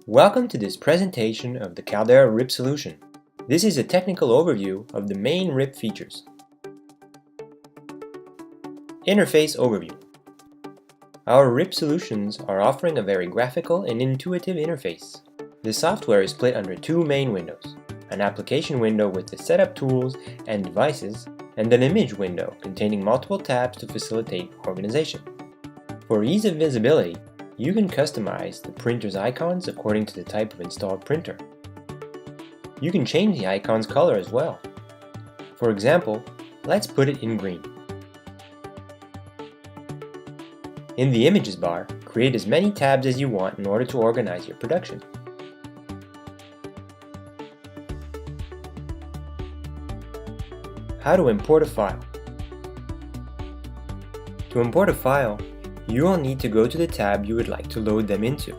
Welcome to this presentation of the Caldera RIP solution. This is a technical overview of the main RIP features. Interface overview. Our RIP solutions are offering a very graphical and intuitive interface. The software is split under two main windows, an application window with the setup tools and devices, and an image window containing multiple tabs to facilitate organization. For ease of visibility, you can customize the printer's icons according to the type of installed printer. You can change the icon's color as well. For example, let's put it in green. In the Images bar, create as many tabs as you want in order to organize your production. How to import a file. To import a file, you will need to go to the tab you would like to load them into.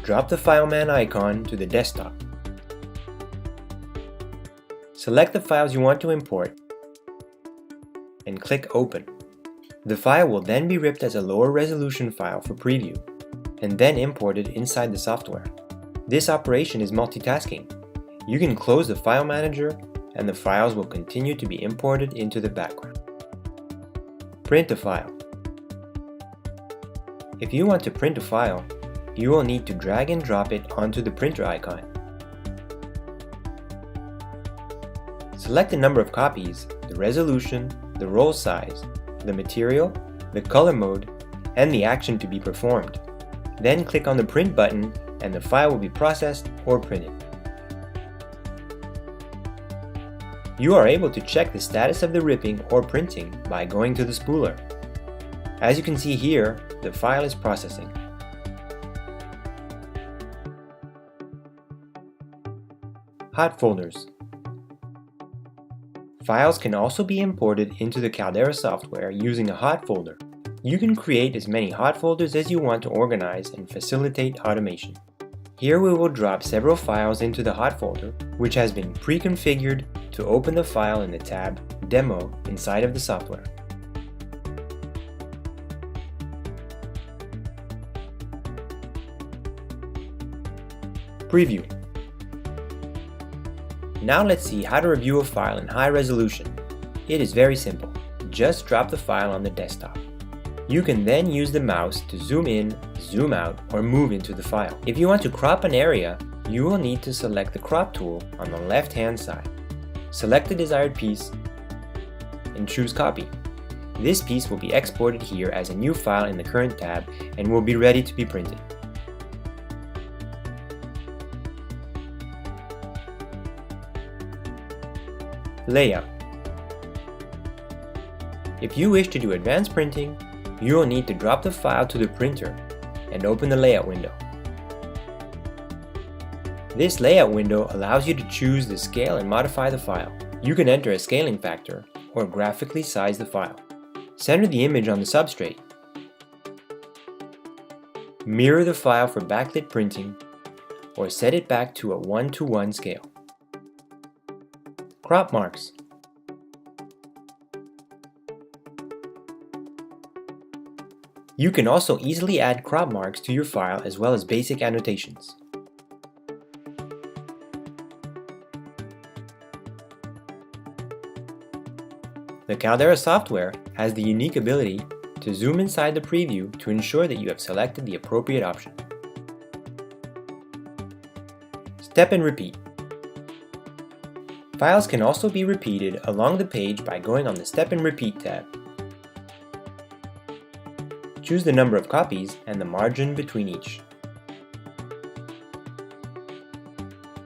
Drop the FileMan icon to the desktop. Select the files you want to import and click Open. The file will then be ripped as a lower resolution file for preview and then imported inside the software. This operation is multitasking. You can close the file manager and the files will continue to be imported into the background. Print a file. If you want to print a file, you will need to drag and drop it onto the printer icon. Select the number of copies, the resolution, the roll size, the material, the color mode, and the action to be performed. Then click on the print button and the file will be processed or printed. You are able to check the status of the ripping or printing by going to the spooler. As you can see here, the file is processing. Hot folders. Files can also be imported into the Caldera software using a hot folder. You can create as many hot folders as you want to organize and facilitate automation. Here we will drop several files into the hot folder, which has been pre-configured to open the file in the tab Demo inside of the software. Preview. Now let's see how to review a file in high resolution. It is very simple. Just drop the file on the desktop. You can then use the mouse to zoom in, zoom out, or move into the file. If you want to crop an area, you will need to select the crop tool on the left-hand side. Select the desired piece and choose Copy. This piece will be exported here as a new file in the current tab and will be ready to be printed. Layout. If you wish to do advanced printing, you will need to drop the file to the printer and open the layout window. This layout window allows you to choose the scale and modify the file. You can enter a scaling factor or graphically size the file. Center the image on the substrate. Mirror the file for backlit printing or set it back to a 1:1 scale. Crop marks. You can also easily add crop marks to your file as well as basic annotations. The Caldera software has the unique ability to zoom inside the preview to ensure that you have selected the appropriate option. Step and repeat. Files can also be repeated along the page by going on the Step and Repeat tab. Choose the number of copies and the margin between each.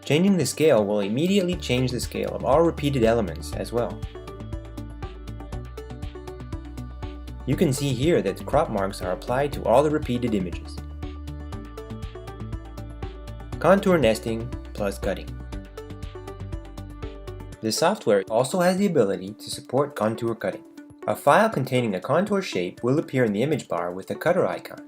Changing the scale will immediately change the scale of all repeated elements as well. You can see here that the crop marks are applied to all the repeated images. Contour nesting plus cutting. The software also has the ability to support contour cutting. A file containing a contour shape will appear in the image bar with a cutter icon.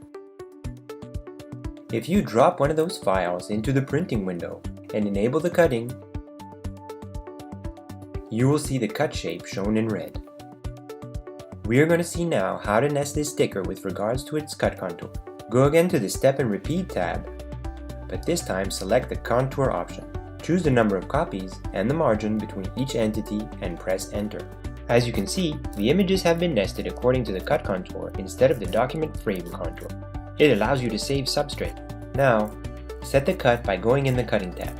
If you drop one of those files into the printing window and enable the cutting, you will see the cut shape shown in red. We are going to see now how to nest this sticker with regards to its cut contour. Go again to the Step and Repeat tab but this time select the contour option. Choose the number of copies and the margin between each entity and press enter. As you can see, the images have been nested according to the cut contour instead of the document frame contour. It allows you to save substrate. Now, set the cut by going in the Cutting tab.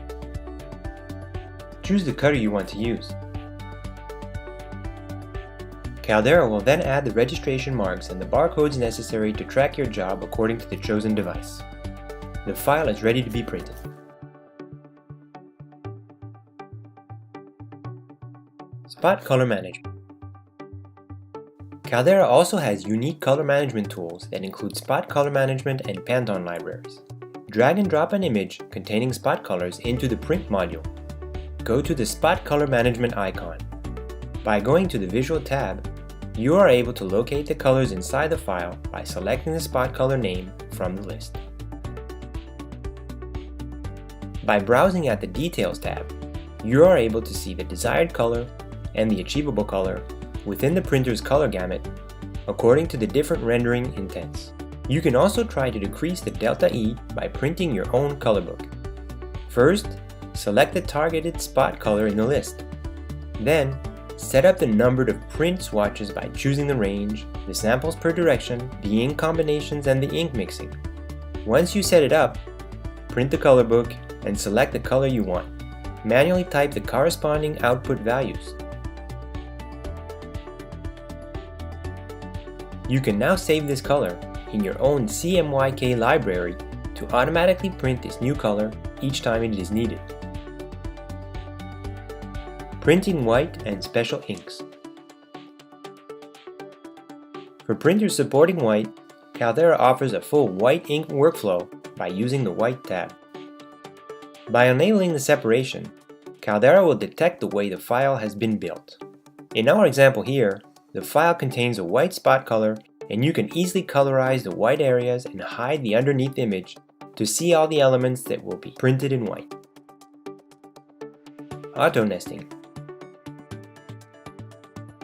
Choose the cutter you want to use. Caldera will then add the registration marks and the barcodes necessary to track your job according to the chosen device. The file is ready to be printed. Spot color management. Caldera also has unique color management tools that include spot color management and Pantone libraries. Drag and drop an image containing spot colors into the print module. Go to the spot color management icon. By going to the Visual tab, you are able to locate the colors inside the file by selecting the spot color name from the list. By browsing at the Details tab, you are able to see the desired color and the achievable color within the printer's color gamut according to the different rendering intents. You can also try to decrease the delta E by printing your own color book. First, select the targeted spot color in the list. Then, set up the number of print swatches by choosing the range, the samples per direction, the ink combinations, and the ink mixing. Once you set it up, print the color book and select the color you want. Manually type the corresponding output values. You can now save this color in your own CMYK library to automatically print this new color each time it is needed. Printing white and special inks. For printers supporting white, Caldera offers a full white ink workflow by using the White tab. By enabling the separation, Caldera will detect the way the file has been built. In our example here, the file contains a white spot color, and you can easily colorize the white areas and hide the underneath image to see all the elements that will be printed in white. Auto nesting.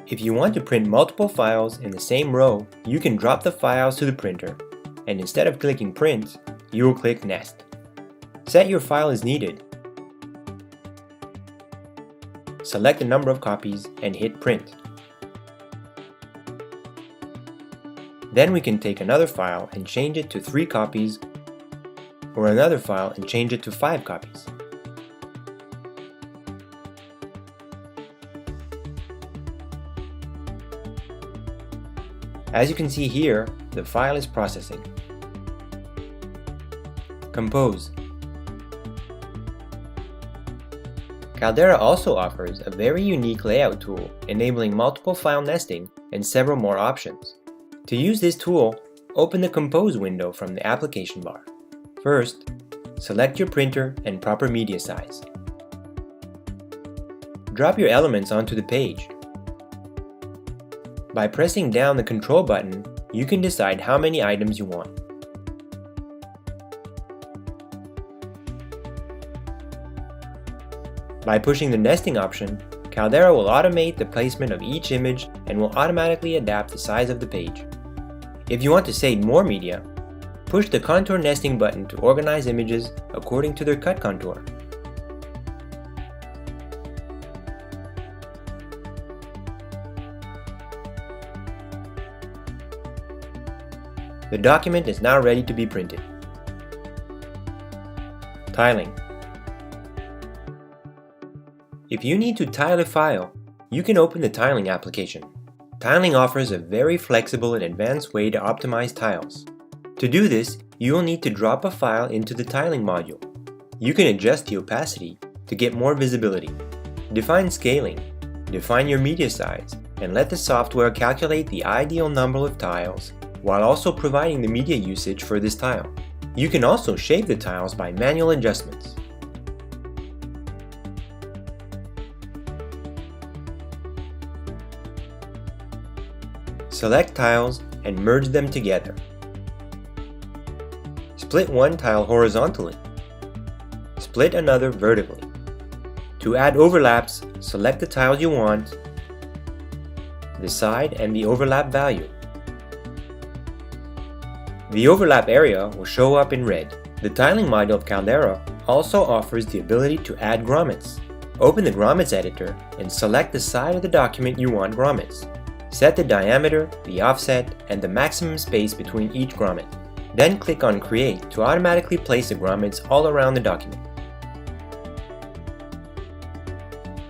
If you want to print multiple files in the same row, you can drop the files to the printer, and instead of clicking Print, you will click Nest. Set your file as needed. Select the number of copies and hit Print. Then we can take another file and change it to 3 copies, or another file and change it to 5 copies. As you can see here, the file is processing. Compose. Caldera also offers a very unique layout tool enabling multiple file nesting and several more options. To use this tool, open the Compose window from the application bar. First, select your printer and proper media size. Drop your elements onto the page. By pressing down the Control button, you can decide how many items you want. By pushing the nesting option, Caldera will automate the placement of each image and will automatically adapt the size of the page. If you want to save more media, push the Contour Nesting button to organize images according to their cut contour. The document is now ready to be printed. Tiling. If you need to tile a file, you can open the tiling application. Tiling offers a very flexible and advanced way to optimize tiles. To do this, you will need to drop a file into the tiling module. You can adjust the opacity to get more visibility. Define scaling, define your media size, and let the software calculate the ideal number of tiles while also providing the media usage for this tile. You can also shape the tiles by manual adjustments. Select tiles and merge them together. Split one tile horizontally. Split another vertically. To add overlaps, select the tiles you want, the side and the overlap value. The overlap area will show up in red. The tiling module of Caldera also offers the ability to add grommets. Open the grommets editor and select the side of the document you want grommets. Set the diameter, the offset, and the maximum space between each grommet. Then click on Create to automatically place the grommets all around the document.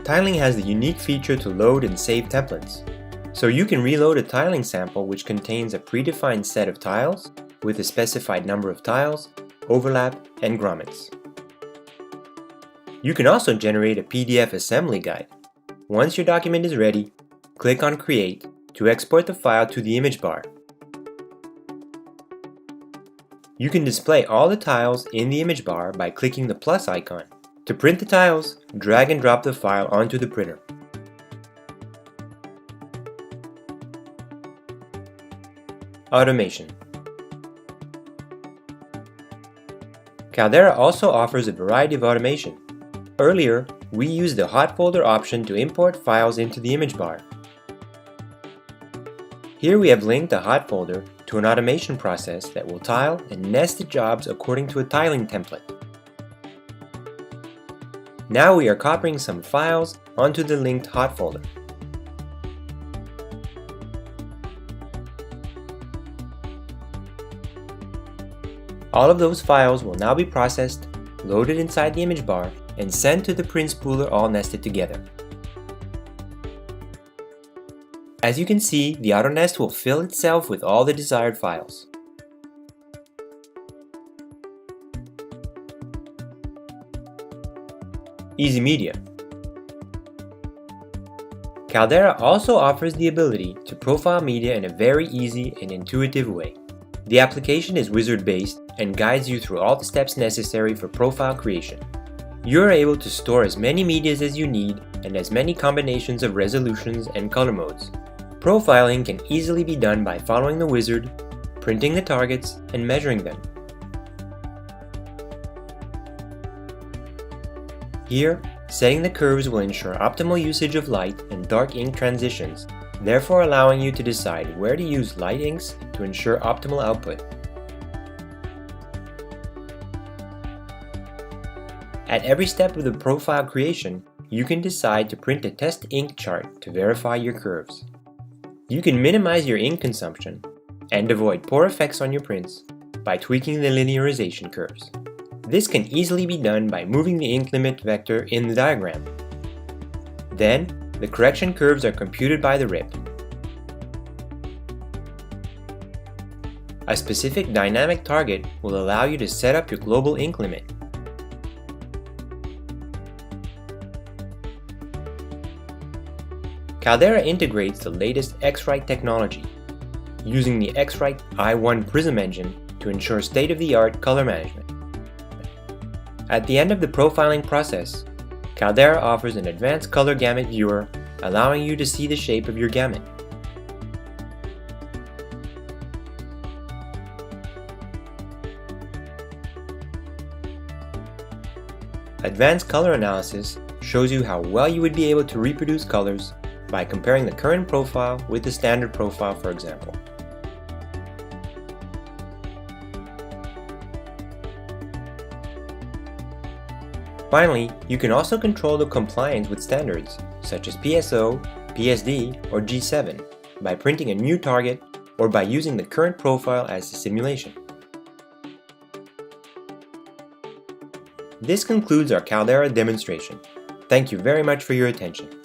Tiling has the unique feature to load and save templates. So you can reload a tiling sample which contains a predefined set of tiles with a specified number of tiles, overlap, and grommets. You can also generate a PDF assembly guide. Once your document is ready, click on Create to export the file to the image bar. You can display all the tiles in the image bar by clicking the plus icon. To print the tiles, drag and drop the file onto the printer. Automation. Caldera also offers a variety of automation. Earlier, we used the hot folder option to import files into the image bar. Here we have linked a hot folder to an automation process that will tile and nest the jobs according to a tiling template. Now we are copying some files onto the linked hot folder. All of those files will now be processed, loaded inside the image bar, and sent to the print spooler all nested together. As you can see, the AutoNest will fill itself with all the desired files. Easy Media. Caldera also offers the ability to profile media in a very easy and intuitive way. The application is wizard-based and guides you through all the steps necessary for profile creation. You are able to store as many medias as you need and as many combinations of resolutions and color modes. Profiling can easily be done by following the wizard, printing the targets, and measuring them. Here, setting the curves will ensure optimal usage of light and dark ink transitions, therefore allowing you to decide where to use light inks to ensure optimal output. At every step of the profile creation, you can decide to print a test ink chart to verify your curves. You can minimize your ink consumption and avoid poor effects on your prints by tweaking the linearization curves. This can easily be done by moving the ink limit vector in the diagram. Then, the correction curves are computed by the rip. A specific dynamic target will allow you to set up your global ink limit. Caldera integrates the latest X-Rite technology, using the X-Rite i1 Prism engine to ensure state-of-the-art color management. At the end of the profiling process, Caldera offers an advanced color gamut viewer, allowing you to see the shape of your gamut. Advanced color analysis shows you how well you would be able to reproduce colors by comparing the current profile with the standard profile, for example. Finally, you can also control the compliance with standards such as PSO, PSD, or G7 by printing a new target or by using the current profile as a simulation. This concludes our Caldera demonstration. Thank you very much for your attention.